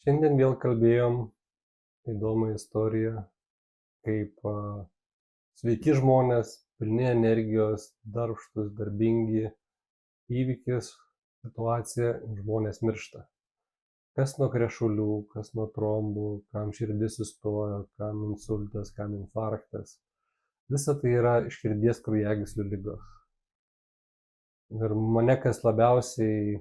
Šiandien vėl kalbėjom įdomią istoriją, kaip sveiki žmonės, pilni energijos, darbštūs, darbingi, įvykis, situacija, žmonės miršta. Kas nuo krešulių, kas nuo trombų, kam širdis sustojo, kam insultas, kam infarktas. Visa tai yra širdies kraujagyslių ligos. Ir mane kas labiausiai,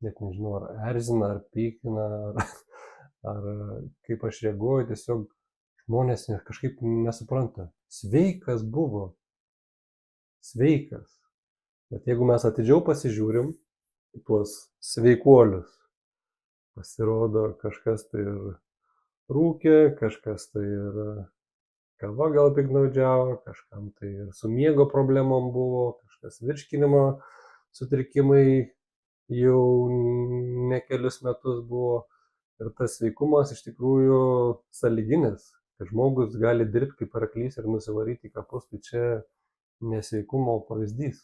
net nežinau, ar erzina, ar pykina, ar kaip aš reaguoju, tiesiog žmonės kažkaip nesupranta. Sveikas buvo. Sveikas. Bet jeigu mes atidžiau pasižiūrim į tuos sveikuolius, pasirodo kažkas tai ir rūkė, kažkas tai ir kava gal piktnaudžiavo, kažkam tai ir su miego problemom buvo, kažkas virškinimo sutrikimai jau ne kelius metus buvo. Ir tas sveikumas iš tikrųjų sąlyginis, kad žmogus gali dirbti kaip arklys ir nusivaryti į kapus, tai čia nesveikumo pavyzdys.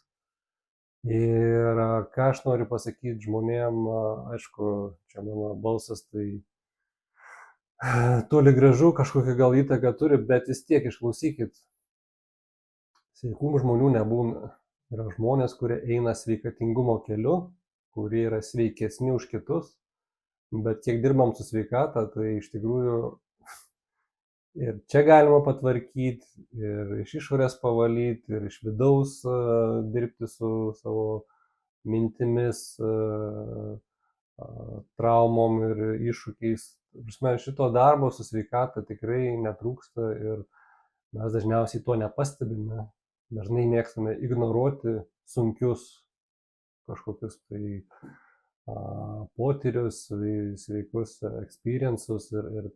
Ir ką aš noriu pasakyti žmonėm, aišku, čia mano balsas tai toli gražu kažkokią gal įtaką turi, bet vis tiek išklausykit. Sveikų žmonių nebūna. Yra žmonės, kurie eina sveikatingumo keliu, kurie yra sveikesni už kitus. Bet kiek dirbam su sveikata, tai iš tikrųjų ir čia galima patvarkyti, ir iš išorės pavalyti, ir iš vidaus dirbti su savo mintimis, traumom ir iššūkiais. Šito darbo su sveikata tikrai netrūksta ir mes dažniausiai to nepastebime. Dažnai mėgstame ignoruoti sunkius kažkokius tai potyrius, sveikus experiences ir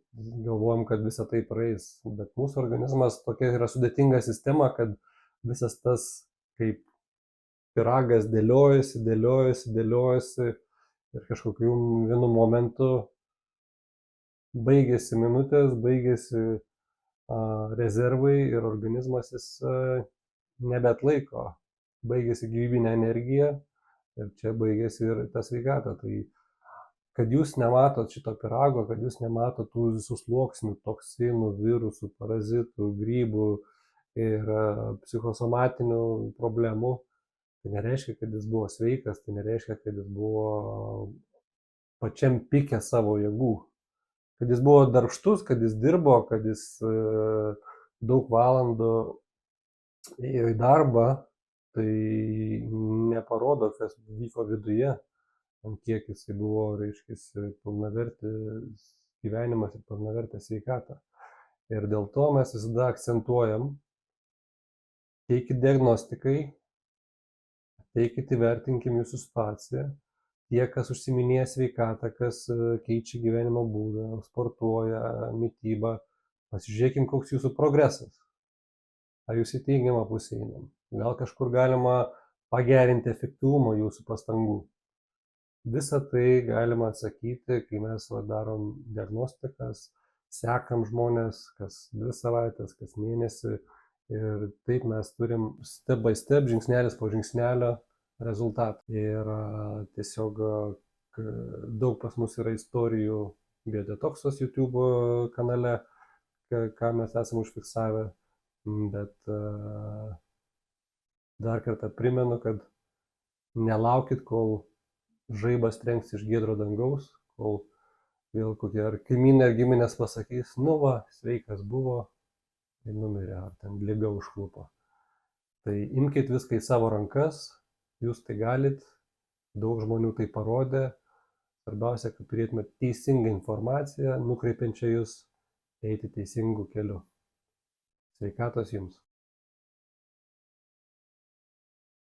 galvojam, kad visa tai praeis. Bet mūsų organizmas tokia yra sudėtinga sistema, kad visas tas kaip pyragas dėliojasi ir kažkokiu vienu momentu baigėsi minutės, baigėsi rezervai ir organizmas jis nebeatlaiko, baigėsi gyvybinė energija. Ir čia baigėsi ir ta sveikata. Tai kad jūs nematot šito pyrago, kad jūs nematot tų visų sluoksnių, toksinų, virusų, parazitų, grybų ir psichosomatinių problemų, tai nereiškia, kad jis buvo sveikas, tai nereiškia, kad jis buvo pačiam pike savo jėgų. Kad jis buvo darbštus, kad jis dirbo, kad jis daug valandų ėjo į darbą, tai neparodo, kas vyko viduje, ant kiek jisai buvo, reiškia, pilnavertis gyvenimas ir pilnavertė sveikata. Ir dėl to mes visada akcentuojam, teikit diagnostikai, teikit įvertinkim jūsų situaciją, tie, kas užsiminėja sveikatą, kas keičia gyvenimo būdą, sportuoja, mitybą, pasižiūrėkim, koks jūsų progresas. Ar jūs į teigiamą pusę einam? Gal kažkur galima pagerinti efektyvumą jūsų pastangų. Visą tai galima atsakyti, kai mes darom diagnostikas, sekam žmonės, kas 2 savaitės, kas mėnesį. Ir taip mes turim step by step, žingsnelis po žingsnelio rezultatą. Ir tiesiog daug pas mus yra istorijų Biodetoksas YouTube kanale, ką mes esame užfiksavę. Bet dar kartą primenu, kad nelaukit, kol žaibas trenks iš giedro dangaus, kol vėl kokie ar kaimynai ar giminės pasakys, nu va, sveikas buvo ir numirė, ar ten liga užklupo. Tai imkit viską į savo rankas, jūs tai galit, daug žmonių tai parodė, svarbiausia, kad turėtumėte teisingą informaciją, nukreipiančią jūs eiti teisingu keliu. Sveikatos jums.